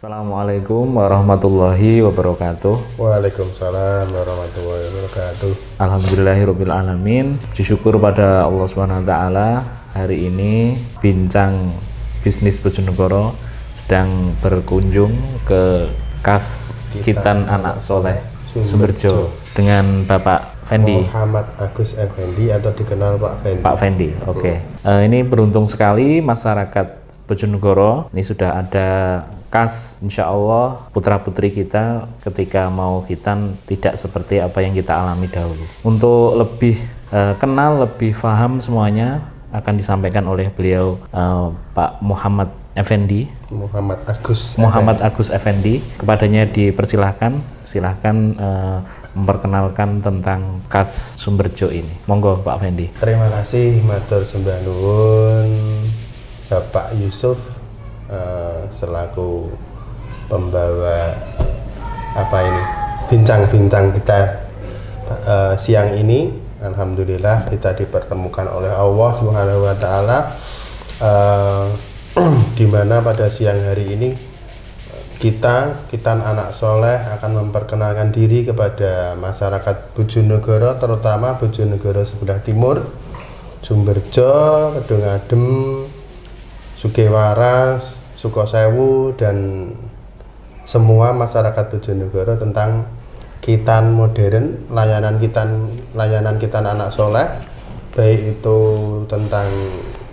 Assalamualaikum warahmatullahi wabarakatuh. Waalaikumsalam warahmatullahi wabarakatuh. Alhamdulillahirabbil alamin. Syukur pada Allah Subhanahu wa taala. Hari ini Bincang Bisnis Bojonegoro sedang berkunjung ke Kas Khitan Anak Soleh Sumberjo dengan Bapak Fendi. Muhammad Agus Effendi atau dikenal Pak Fendi. Pak Fendi, oke. Ini beruntung sekali masyarakat Bojonegoro. Ini sudah ada kas, insya Allah putra-putri kita ketika mau khitan tidak seperti apa yang kita alami dahulu. Untuk lebih kenal, lebih paham semuanya akan disampaikan oleh beliau Pak Muhammad Effendi. Muhammad Agus Effendi. Kepadanya dipersilahkan, silahkan memperkenalkan tentang kas Sumberjo ini. Monggo Pak Effendi. Terima kasih matur sembah nuwun Bapak Yusuf selaku pembawa bincang-bincang kita siang ini. Alhamdulillah kita dipertemukan oleh Allah Subhanahu wa taala di mana pada siang hari ini Khitan Anak Soleh akan memperkenalkan diri kepada masyarakat Bojonegoro, terutama Bojonegoro sebelah timur, Sumberjo, Kedungadem, Sukewaras, Sukosewu, dan semua masyarakat Bojonegoro tentang khitan modern, layanan khitan anak soleh, baik itu tentang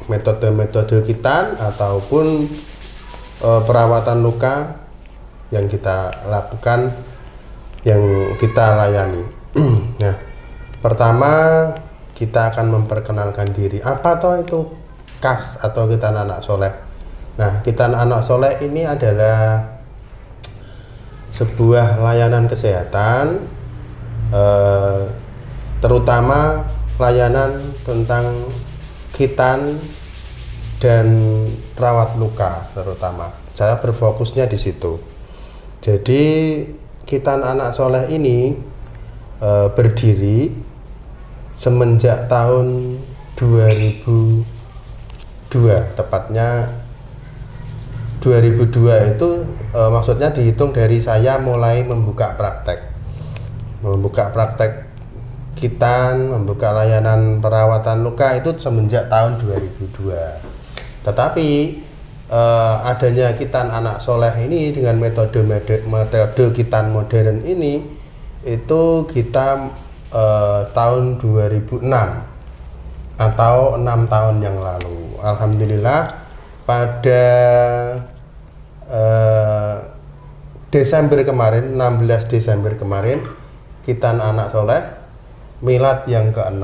metode-metode khitan ataupun perawatan luka yang kita lakukan, yang kita layani. Nah, pertama kita akan memperkenalkan diri. Apa toh itu kas atau khitan anak soleh? Nah, khitan anak soleh ini adalah sebuah layanan kesehatan, terutama layanan tentang khitan dan rawat luka terutama. Saya berfokusnya di situ. Jadi khitan anak soleh ini berdiri semenjak tahun 2002, tepatnya 2002 itu maksudnya dihitung dari saya mulai membuka praktek khitan, membuka layanan perawatan luka itu semenjak tahun 2002. Tetapi adanya khitan anak soleh ini dengan metode khitan modern ini itu kita tahun 2006 atau 6 tahun yang lalu. Alhamdulillah pada Desember kemarin, 16 Desember kemarin, khitan anak soleh milad yang ke-6.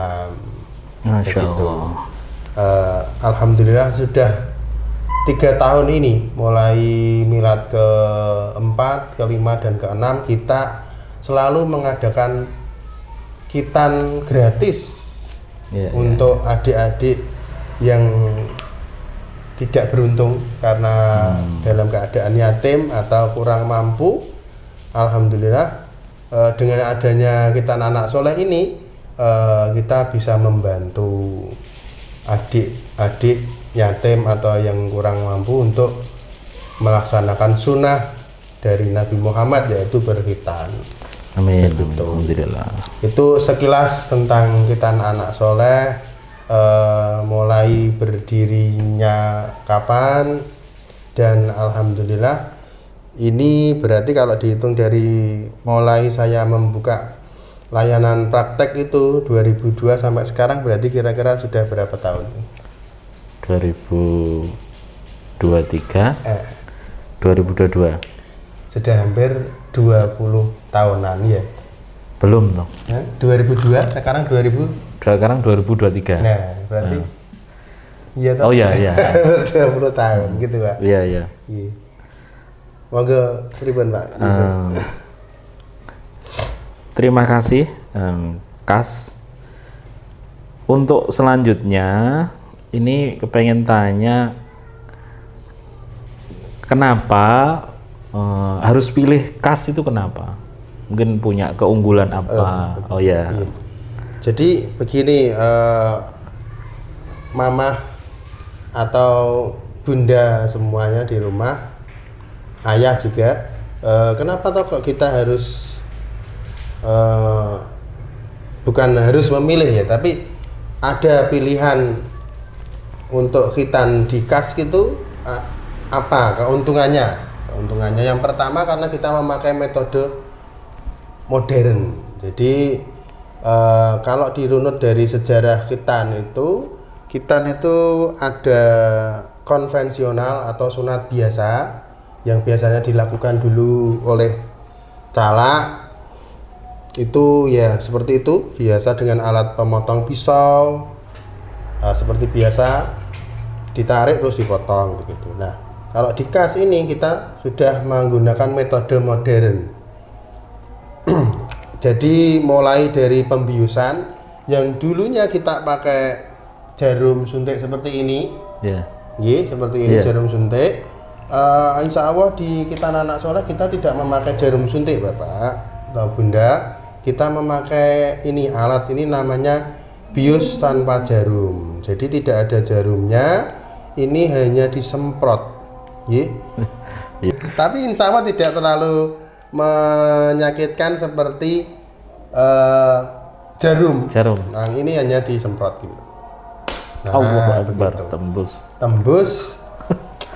Masya Allah. Alhamdulillah sudah 3 tahun ini, mulai milad ke-4, ke-5, dan ke-6 kita selalu mengadakan khitan gratis untuk adik-adik yang tidak beruntung karena dalam keadaan yatim atau kurang mampu. Alhamdulillah dengan adanya khitan anak soleh ini kita bisa membantu adik-adik yatim atau yang kurang mampu untuk melaksanakan sunnah dari Nabi Muhammad, yaitu berkhitan. Amin. Alhamdulillah. Itu sekilas tentang khitan anak soleh. Mulai berdirinya kapan, dan alhamdulillah ini berarti kalau dihitung dari mulai saya membuka layanan praktek itu 2002 sampai sekarang, berarti kira-kira sudah berapa tahun? 2023 2022 sudah hampir 20 tahunan ya. Belum dong. 2002, sekarang 2023. Nah, berarti iya toh? Oh iya. 20 tahun gitu, Pak. Iya. Monggo pripun, Pak? Terima kasih Kas. Untuk selanjutnya ini kepengen tanya, kenapa harus pilih Kas itu, kenapa? Mungkin punya keunggulan apa? Iya. Jadi begini, Mama atau Bunda semuanya di rumah, ayah juga, kenapa toh kok kita harus bukan harus memilih ya, tapi ada pilihan untuk khitan di kas gitu, apa keuntungannya? Keuntungannya yang pertama karena kita memakai metode modern. Jadi kalau dirunut dari sejarah khitan itu ada konvensional atau sunat biasa yang biasanya dilakukan dulu oleh cala, itu ya seperti itu, biasa dengan alat pemotong pisau, seperti biasa ditarik terus dipotong begitu. Nah, kalau di kas ini kita sudah menggunakan metode modern. Jadi mulai dari pembiusan yang dulunya kita pakai jarum suntik seperti ini, seperti ini jarum suntik. Insya Allah di kita anak soleh kita tidak memakai jarum suntik, Bapak atau Bunda. Kita memakai ini, alat ini namanya bius tanpa jarum. Jadi tidak ada jarumnya, ini hanya disemprot, Tapi insya Allah tidak terlalu menyakitkan seperti jarum. Nah, ini hanya disemprot gitu. Nah, Allahu Akbar, begitu. Tembus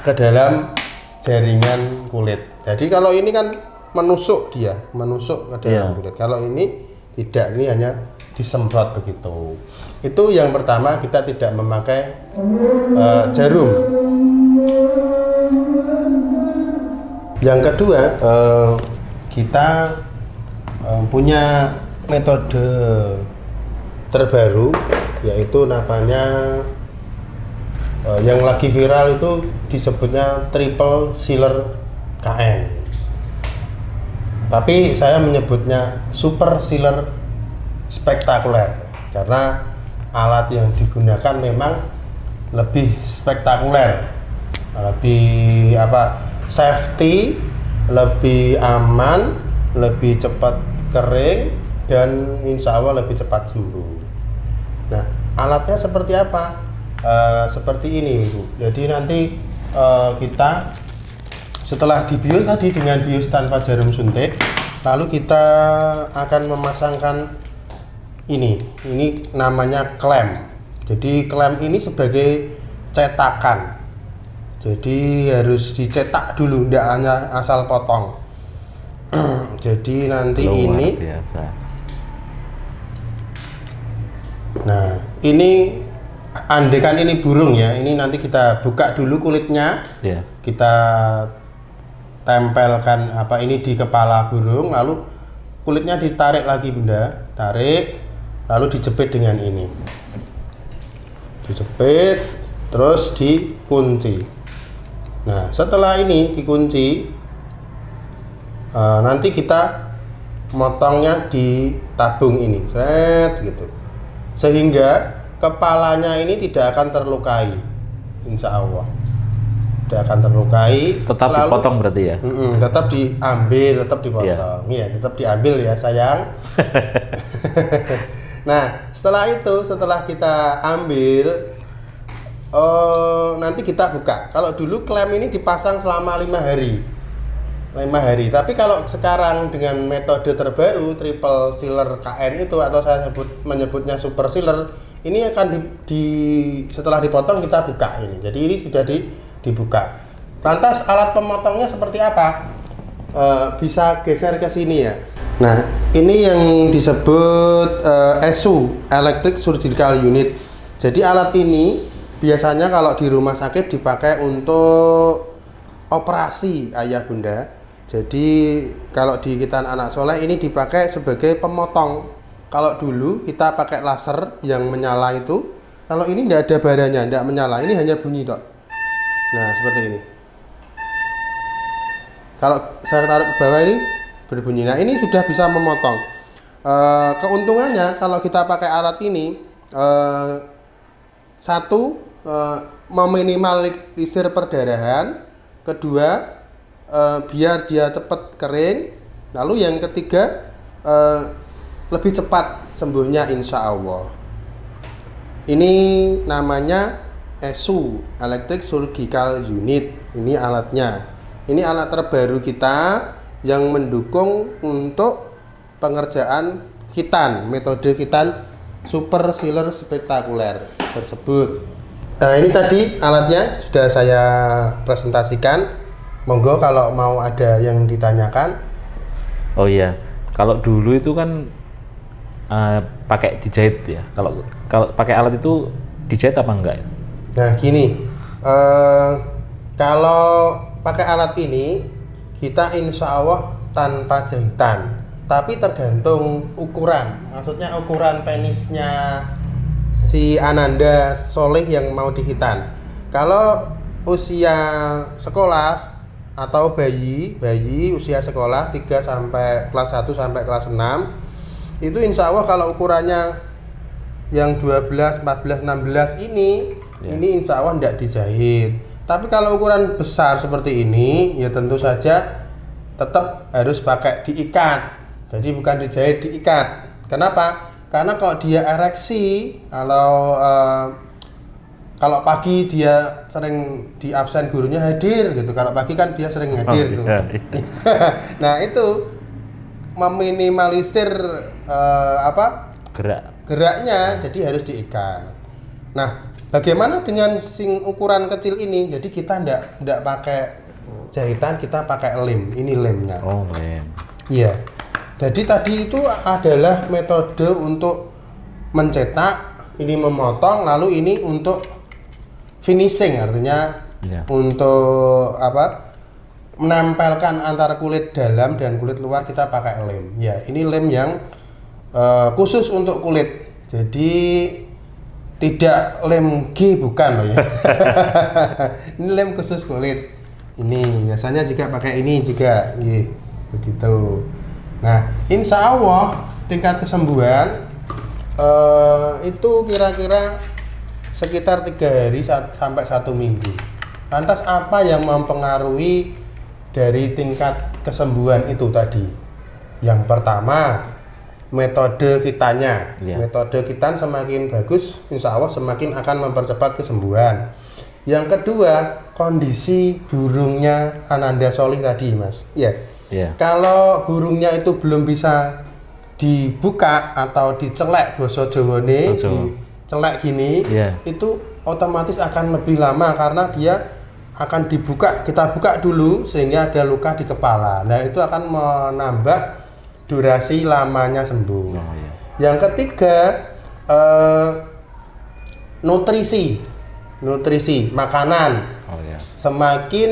ke dalam jaringan kulit. Jadi kalau ini kan menusuk ke dalam kulit. Kalau ini tidak, ini hanya disemprot begitu. Itu yang pertama, kita tidak memakai jarum. Yang kedua, kita punya metode terbaru, yaitu namanya yang lagi viral itu disebutnya triple sealer KN. Tapi saya menyebutnya super sealer spektakuler karena alat yang digunakan memang lebih spektakuler, lebih safety, lebih aman, lebih cepat kering, dan insya Allah lebih cepat sembuh. Nah, alatnya seperti apa? Seperti ini, Bu. Jadi nanti kita setelah dibius tadi dengan bius tanpa jarum suntik, lalu kita akan memasangkan ini namanya klem. Jadi klem ini sebagai cetakan. Jadi harus dicetak dulu, tidak hanya asal potong. Jadi nanti luar ini biasa. Nah, ini andekan ini burung ya, ini nanti kita buka dulu kulitnya. Kita tempelkan ini di kepala burung, lalu kulitnya ditarik lagi, Bunda. Tarik, lalu dijepit dengan ini. Dijepit, terus dikunci. Nah, setelah ini dikunci, nanti kita motongnya di tabung ini, gitu. Sehingga kepalanya ini tidak akan terlukai, insya Allah tidak akan terlukai. Tetap dipotong berarti ya? Tetap diambil, tetap dipotong. Iya, tetap diambil ya sayang. Nah, setelah kita ambil, nanti kita buka. Kalau dulu klem ini dipasang selama 5 hari. Tapi kalau sekarang dengan metode terbaru triple sealer KN itu, atau saya menyebutnya super sealer, ini akan setelah dipotong kita buka ini. Jadi ini sudah dibuka. Lantas alat pemotongnya seperti apa? Bisa geser ke sini ya. Nah, ini yang disebut ESU, Electric Surgical Unit. Jadi alat ini biasanya kalau di rumah sakit dipakai untuk operasi, ayah bunda. Jadi kalau di khitan anak soleh ini dipakai sebagai pemotong. Kalau dulu kita pakai laser yang menyala itu, kalau ini tidak ada baranya, tidak menyala, ini hanya bunyi dok. Nah, seperti ini. Kalau saya taruh ke bawah ini berbunyi. Nah, ini sudah bisa memotong. Keuntungannya kalau kita pakai alat ini, satu, meminimalisir perdarahan. Kedua, biar dia cepat kering. Lalu yang ketiga, lebih cepat sembuhnya insya Allah. Ini namanya ESU, Electric Surgical Unit. Ini alatnya. Ini alat terbaru kita yang mendukung untuk pengerjaan khitan, metode khitan super sealer spektakuler tersebut. Nah, ini tadi alatnya sudah saya presentasikan. Monggo kalau mau ada yang ditanyakan. Oh iya, kalau dulu itu kan pakai dijahit ya. Kalau pakai alat itu dijahit apa enggak? Nah, gini, kalau pakai alat ini kita insya Allah tanpa jahitan, tapi tergantung ukuran. Maksudnya ukuran penisnya si Ananda Soleh yang mau dihitan. Kalau usia sekolah atau bayi usia sekolah 3 sampai kelas 1 sampai kelas 6, itu insya Allah kalau ukurannya yang 12, 14, 16 ini insya Allah tidak dijahit. Tapi kalau ukuran besar seperti ini, ya tentu saja tetap harus pakai diikat. Jadi bukan dijahit, diikat. Kenapa? Karena kalau dia ereksi, kalau pagi dia sering di absen gurunya hadir gitu. Kalau pagi kan dia sering hadir gitu. Nah, itu meminimalisir geraknya, jadi harus diikat. Nah, bagaimana dengan ukuran kecil ini? Jadi kita tidak pakai jahitan, kita pakai lem. Ini lemnya. Oh, lem. Iya. Jadi tadi itu adalah metode untuk mencetak, ini memotong, lalu ini untuk finishing, artinya untuk menempelkan antara kulit dalam dan kulit luar kita pakai lem. Ya, ini lem yang khusus untuk kulit. Jadi tidak lem G, bukan loh ya. Ini lem khusus kulit. Ini biasanya juga pakai ini juga, begitu. Nah, insya Allah tingkat kesembuhan itu kira-kira sekitar 3 hari sampai 1 minggu. Lantas apa yang mempengaruhi dari tingkat kesembuhan itu tadi? Yang pertama, metode khitannya. Metode khitan semakin bagus, insya Allah semakin akan mempercepat kesembuhan. Yang kedua, kondisi burungnya Ananda Solih tadi, Mas. Kalau burungnya itu belum bisa dibuka atau dicelek, basa Jawane, dicelek gini, itu otomatis akan lebih lama karena dia akan dibuka, kita buka dulu sehingga ada luka di kepala. Nah, itu akan menambah durasi lamanya sembuh. Yang ketiga, nutrisi makanan. Semakin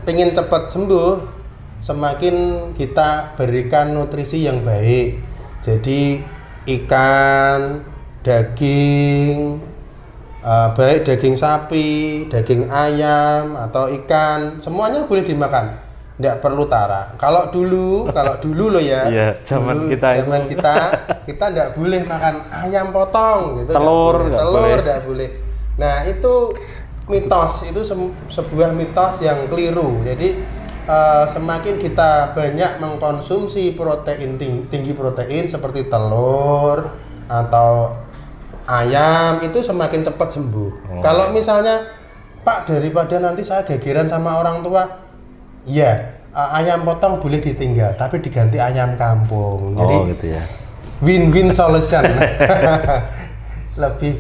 pengen cepat sembuh, semakin kita berikan nutrisi yang baik. Jadi ikan, daging, baik daging sapi, daging ayam atau ikan, semuanya boleh dimakan. Tidak perlu tara. Kalau dulu loh ya. Zaman kita tidak boleh makan ayam potong gitu. Telur tidak boleh. Nah, itu mitos, itu sebuah mitos yang keliru. Jadi semakin kita banyak mengkonsumsi protein tinggi protein seperti telur atau ayam, itu semakin cepat sembuh. Kalau misalnya, Pak, daripada nanti saya gegeran sama orang tua, ayam potong boleh ditinggal, tapi diganti ayam kampung. Jadi gitu ya. Win-win solution. Lebih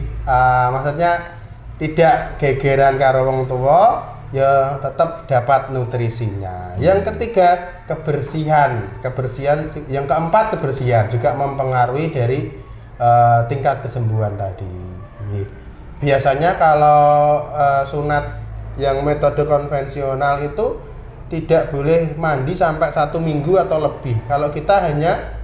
maksudnya tidak gegeran karo wong tua, ya tetap dapat nutrisinya. Yang ketiga, kebersihan. Yang keempat, kebersihan juga mempengaruhi dari tingkat kesembuhan tadi. Biasanya kalau sunat yang metode konvensional itu tidak boleh mandi sampai 1 minggu atau lebih. Kalau kita hanya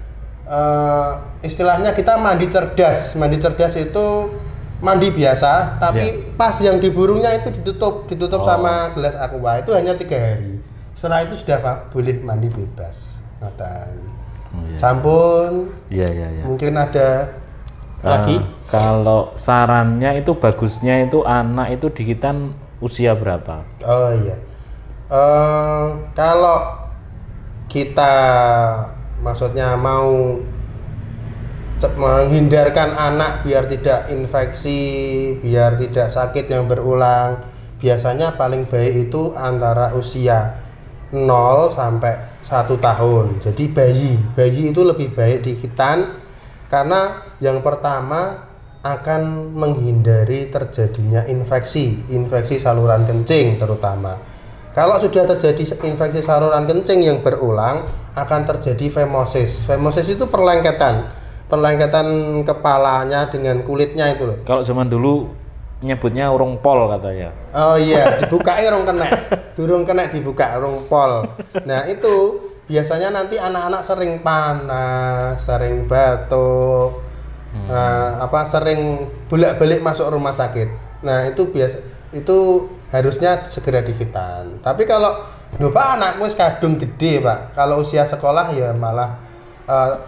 istilahnya kita mandi cerdas. Mandi cerdas itu mandi biasa, tapi pas yang di burungnya itu ditutup sama gelas aqua, itu hanya 3 hari. Setelah itu sudah boleh mandi bebas. Sampun. Mungkin ada lagi. Kalau sarannya itu bagusnya itu anak itu dihitan usia berapa? Oh iya. Kalau kita maksudnya mau menghindarkan anak biar tidak infeksi, biar tidak sakit yang berulang, biasanya paling baik itu antara usia 0 sampai 1 tahun. Jadi bayi itu lebih baik di khitan karena yang pertama akan menghindari terjadinya infeksi saluran kencing terutama. Kalau sudah terjadi infeksi saluran kencing yang berulang, akan terjadi femosis. Femosis itu perlengketan kepalanya dengan kulitnya itu loh. Kalau zaman dulu nyebutnya urung pol katanya. Oh iya, dibukain urung kena. Durung kena dibuka urung pol. Nah, itu biasanya nanti anak-anak sering panas, sering batuk, sering bolak-balik masuk rumah sakit. Nah, itu harusnya segera dikhitan. Tapi kalau Pak anakku kadung gede, Pak. Kalau usia sekolah ya malah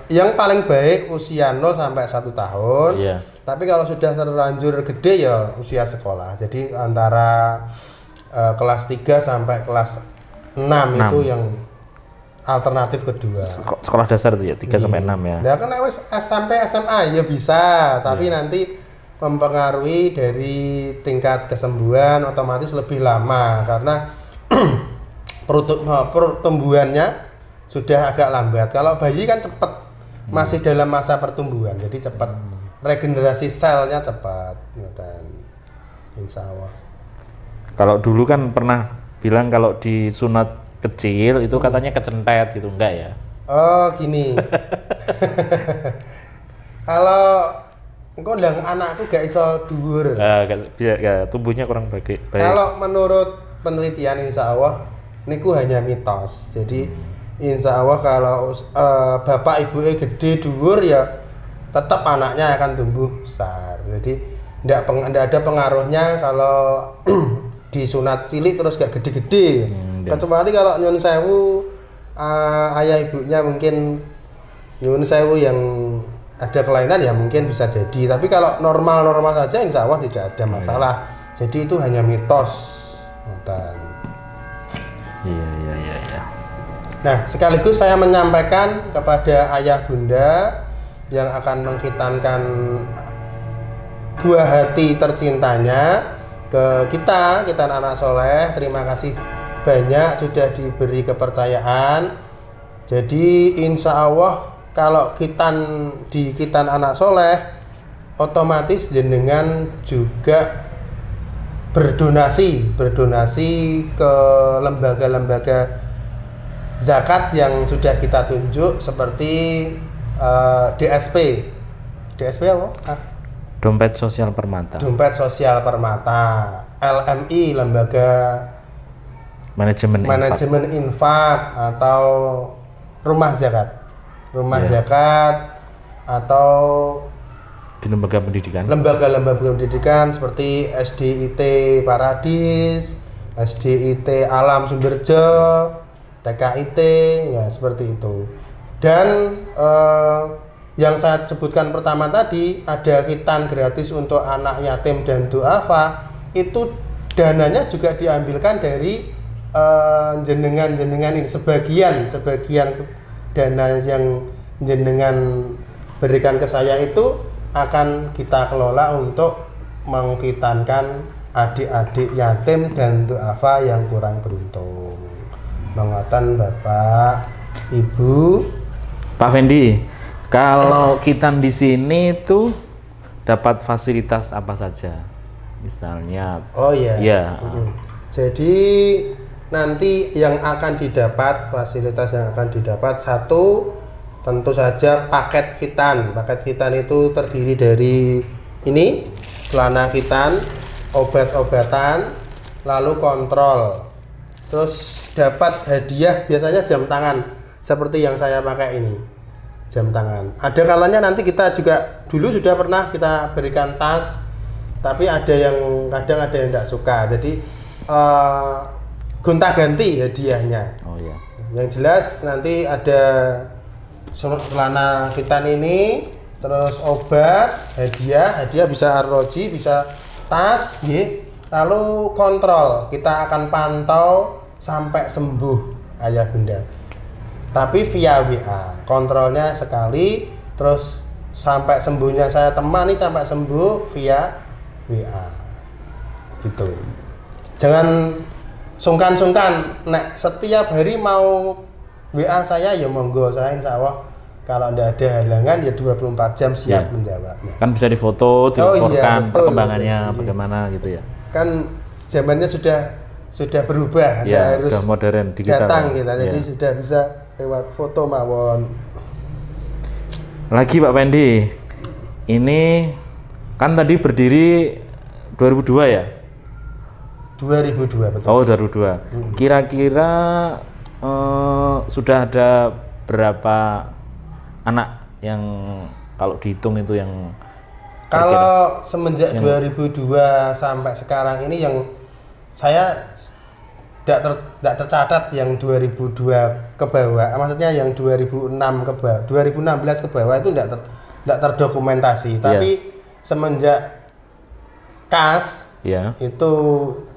yang paling baik usia 0 sampai 1 tahun. Iya. Tapi kalau sudah terlanjur gede ya usia sekolah. Jadi antara kelas 3 sampai kelas 6 itu yang alternatif kedua. Sekolah dasar itu ya 3 sampai 6 ya. Nah, kan sampai SMA ya bisa, tapi nanti mempengaruhi dari tingkat kesembuhan otomatis lebih lama karena pertumbuhannya sudah agak lambat. Kalau bayi kan cepat, masih dalam masa pertumbuhan, jadi cepat regenerasi selnya cepat. Insya Allah. Kalau dulu kan pernah bilang kalau disunat kecil itu katanya kecentet gitu, enggak ya? Oh gini. Kalau engkau ndang anakku gak iso dhuwur. Bisa, tumbuhnya kurang baik. Kalau menurut penelitian insya Allah niku hanya mitos. Jadi insya Allah kalau bapak ibu gede dhuwur ya tetap anaknya akan tumbuh besar. Jadi tidak ada pengaruhnya kalau disunat cilik terus gak gede-gede. Kecuali kalau nyun sewu ayah ibunya mungkin nyun sewu yang ada kelainan ya mungkin bisa jadi. Tapi kalau normal saja insya Allah tidak ada masalah. Jadi itu hanya mitos. Iya. Nah, sekaligus saya menyampaikan kepada ayah bunda yang akan mengkhitankan buah hati tercintanya ke kita anak soleh. Terima kasih banyak sudah diberi kepercayaan. Jadi insya Allah kalau di khitan anak soleh otomatis jenengan juga berdonasi ke lembaga-lembaga zakat yang sudah kita tunjuk seperti DSP apa? Dompet Sosial Permata. LMI, lembaga manajemen infak atau rumah zakat atau di lembaga pendidikan seperti SDIT Paradis, SDIT Alam Sumberjo, TKIT ya seperti itu. Dan yang saya sebutkan pertama tadi ada khitan gratis untuk anak yatim dan duafa, itu dananya juga diambilkan dari jenengan ini. Sebagian dana yang jenengan berikan ke saya itu akan kita kelola untuk mengkhitankan adik-adik yatim dan duafa yang kurang beruntung. Mengatakan Bapak, Ibu, Pak Fendi, kalau khitan di sini tuh dapat fasilitas apa saja? Misalnya. Oh iya. Ya. Jadi nanti yang akan didapat, fasilitas yang akan didapat, satu tentu saja paket khitan. Paket khitan itu terdiri dari ini, celana khitan, obat-obatan, lalu kontrol. Terus dapat hadiah biasanya jam tangan seperti yang saya pakai ini. Jam tangan. Ada kalanya nanti kita juga dulu sudah pernah kita berikan tas, tapi ada yang kadang ada yang tidak suka. Jadi gonta-ganti hadiahnya. Oh iya. Yang jelas nanti ada celana khitan ini, terus obat, hadiah bisa arloji, bisa tas, lalu kontrol. Kita akan pantau sampai sembuh ayah bunda. Tapi via WA, kontrolnya sekali, terus sampai sembuhnya saya temani sampai sembuh via WA. Gitu. Jangan sungkan-sungkan nek setiap hari mau WA saya ya monggo, saya insya Allah kalau tidak ada halangan ya 24 jam siap menjawabnya. Kan bisa difoto, dilaporkan betul, perkembangannya betul. bagaimana gitu ya. Kan zamannya sudah berubah, Ya, harus sudah modern digital. datang kita, jadi Ya. sudah bisa lewat foto mawon. Lagi Pak Pendi, ini kan tadi berdiri 2002 ya? 2002 betul. Oh 2002. Kira-kira sudah ada berapa anak yang kalau dihitung itu yang Kalau semenjak 2002 sampai sekarang ini yang saya tidak tercatat yang 2002 ke bawah, maksudnya yang 2006 ke bawah, 2016 ke bawah itu tidak terdokumentasi. Tapi semenjak KAS ya itu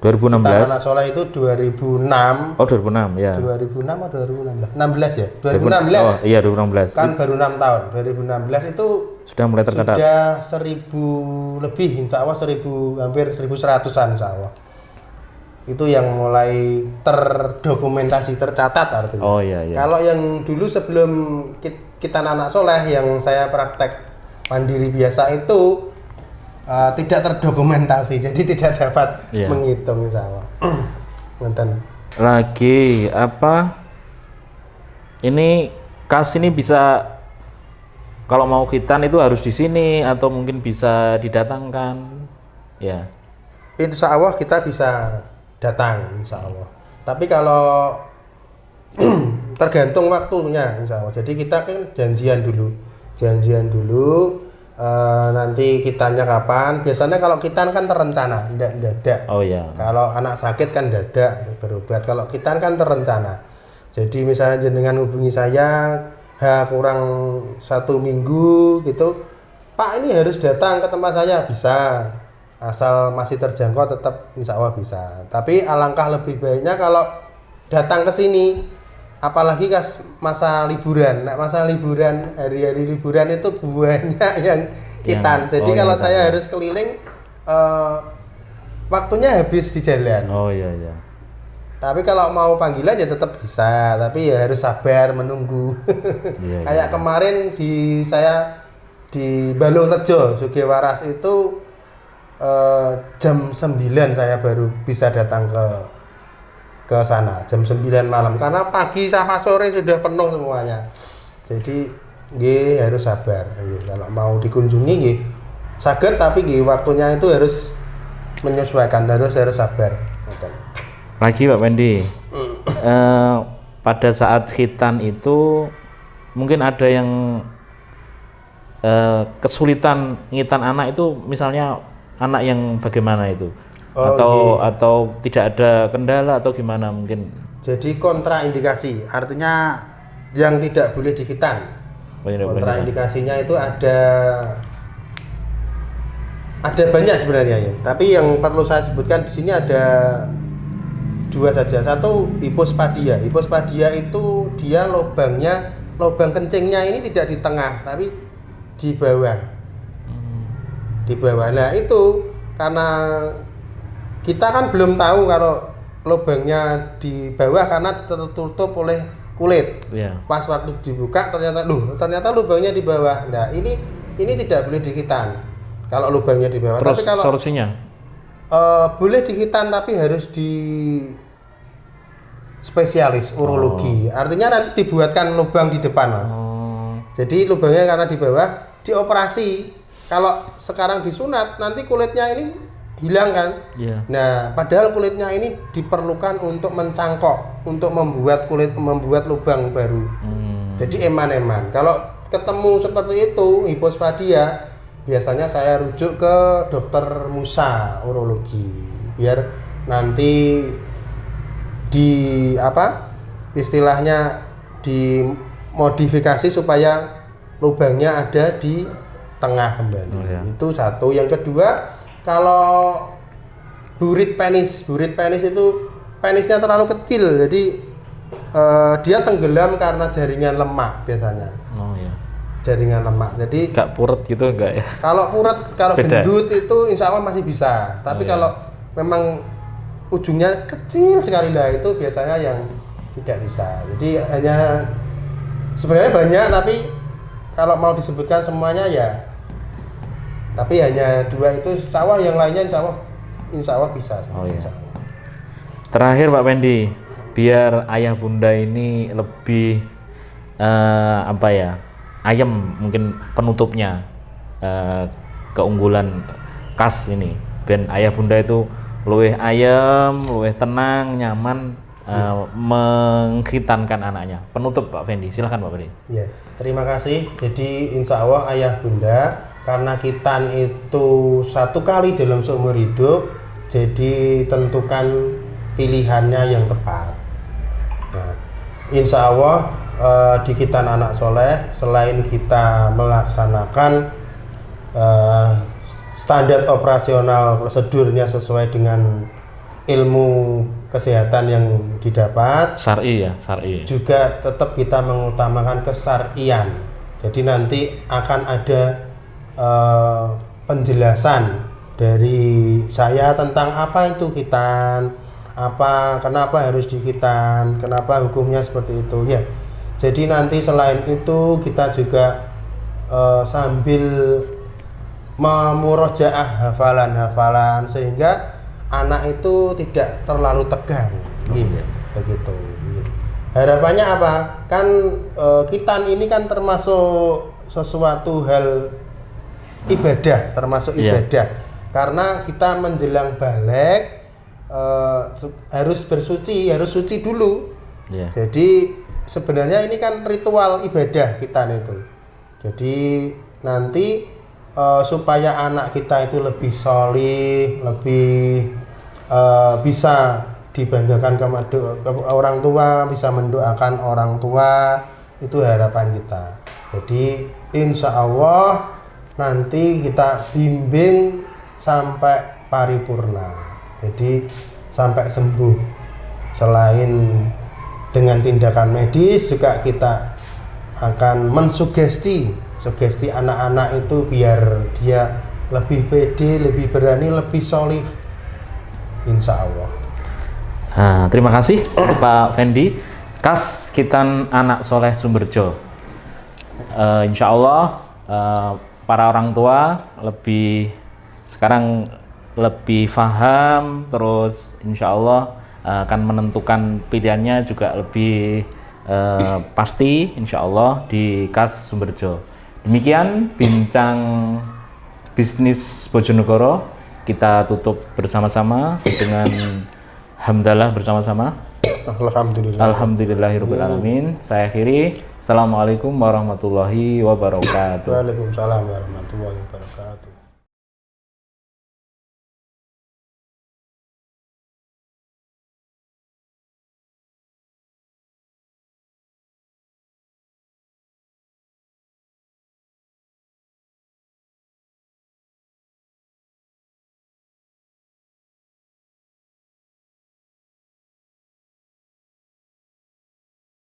2016. Hitan Anak Soleh itu 2006. Oh 2006 ya. 2006 atau 2016? 16 ya? 2016. Oh iya 2016. Kan baru 6 tahun. 2016 itu Sudah mulai tercatat. sudah 1000 lebih, insya Allah 1000, hampir 1100-an insya Allah. Itu yang mulai terdokumentasi, tercatat artinya. Oh iya iya. Kalau yang dulu sebelum Hitan Anak Soleh yang saya praktek mandiri biasa itu tidak terdokumentasi, jadi tidak dapat menghitung insya Allah. Lagi apa? Ini KAS ini bisa kalau mau khitan itu harus di sini atau mungkin bisa didatangkan, ya. Insya Allah kita bisa datang, insya Allah. Tapi kalau tergantung waktunya, insya Allah. Jadi kita kan janjian dulu. Nanti kitanya kapan? Biasanya kalau kitan kan terencana, tidak. Oh ya. Kalau anak sakit kan dadak berobat. Kalau kitan kan terencana. Jadi misalnya jenengan hubungi saya, kurang 1 minggu gitu, Pak ini harus datang ke tempat saya, bisa. Asal masih terjangkau tetap insya Allah bisa. Tapi alangkah lebih baiknya kalau datang ke sini. Apalagi masa liburan. Nah, masa liburan, hari-hari liburan itu banyak yang kitan. Jadi kalau saya harus keliling, waktunya habis di jalan. Oh iya iya. Tapi kalau mau panggilan ya tetap bisa, tapi ya harus sabar menunggu. Kayak kemarin saya di Balungrejo, Sugiwaras itu jam 9 saya baru bisa datang ke sana jam 9 malam karena pagi sama sore sudah penuh semuanya. Jadi harus sabar. Kalau mau dikunjungi saged, tapi waktunya itu harus menyesuaikan, harus sabar. Lagi Pak Pendi, pada saat khitan itu mungkin ada yang kesulitan ngitan anak itu, misalnya anak yang bagaimana itu? Atau tidak ada kendala atau gimana mungkin? Jadi kontraindikasi, artinya yang tidak boleh dihitan. Kontraindikasinya itu ada banyak sebenarnya ya. Tapi yang perlu saya sebutkan di sini ada 2 saja. Satu, hipospadia. Hipospadia itu dia lubang kencingnya ini tidak di tengah, tapi di bawah. Di bawah. Nah itu karena kita kan belum tahu kalau lubangnya di bawah karena tertutup oleh kulit. Pas waktu dibuka ternyata lubangnya di bawah. Nah ini tidak boleh dihitan kalau lubangnya di bawah. Terus tapi kalau solusinya? Boleh dihitan tapi harus di spesialis urologi. Artinya nanti dibuatkan lubang di depan, Mas. Jadi lubangnya karena di bawah dioperasi. Kalau sekarang disunat nanti kulitnya ini hilang kan? Nah, padahal kulitnya ini diperlukan untuk mencangkok, untuk membuat lubang baru. Jadi eman-eman. Kalau ketemu seperti itu, hipospadia, biasanya saya rujuk ke dokter Musa urologi. Biar nanti istilahnya dimodifikasi supaya lubangnya ada di tengah kembali. Itu satu. Yang kedua, kalau burit penis itu penisnya terlalu kecil, jadi dia tenggelam karena jaringan lemak biasanya. Jaringan lemak. Jadi gak puret gitu enggak ya? Kalau puret, kalau gendut itu insya Allah masih bisa. Tapi kalau memang ujungnya kecil sekali, lah itu biasanya yang tidak bisa. Jadi hanya sebenarnya banyak, tapi kalau mau disebutkan semuanya ya, tapi hanya 2 itu sawah, yang lainnya insya Allah bisa. Oh iya. Insya Allah. Terakhir Pak Fendi, biar ayah bunda ini lebih apa ya, ayam mungkin penutupnya, keunggulan khas ini, ben ayah bunda itu luwih ayam, luwih tenang, nyaman menghitankan anaknya. Penutup Pak Fendi, silakan Pak Fendi. Ya, terima kasih. Jadi insya Allah ayah bunda, karena khitan itu 1 kali dalam seumur hidup, jadi tentukan pilihannya yang tepat. Nah, insya Allah di khitan anak soleh, selain kita melaksanakan standar operasional prosedurnya sesuai dengan ilmu kesehatan yang didapat, Syar'i ya, syar'i. juga tetap kita mengutamakan kesyar'ian. Jadi nanti akan ada penjelasan dari saya tentang apa itu khitan, kenapa harus dikhitan, kenapa hukumnya seperti itu ya. Jadi nanti selain itu kita juga sambil memurojaah hafalan-hafalan sehingga anak itu tidak terlalu tegang, begitu. Harapannya apa? Kan khitan ini kan termasuk sesuatu hal ibadah, termasuk ibadah. Karena kita menjelang balik harus bersuci, harus suci dulu. Jadi sebenarnya ini kan ritual ibadah kita itu. Jadi nanti supaya anak kita itu lebih sholih, lebih bisa dibanggakan ke orang tua, bisa mendoakan orang tua, itu harapan kita. Jadi insya Allah nanti kita bimbing sampai paripurna, jadi sampai sembuh. Selain dengan tindakan medis, juga kita akan mensugesti anak-anak itu biar dia lebih pede, lebih berani, lebih solih, insya Allah. Nah, terima kasih Pak Fendi, khas khitan anak soleh Sumberjo. Insya Allah para orang tua sekarang lebih paham, terus insya Allah akan menentukan pilihannya juga lebih pasti insya Allah di khas Sumberjo. Demikian bincang bisnis Bojonegoro, kita tutup bersama-sama dengan hamdalah bersama-sama. Alhamdulillahirabbil alamin. Saya akhiri. Assalamualaikum warahmatullahi wabarakatuh. Waalaikumsalam warahmatullahi wabarakatuh.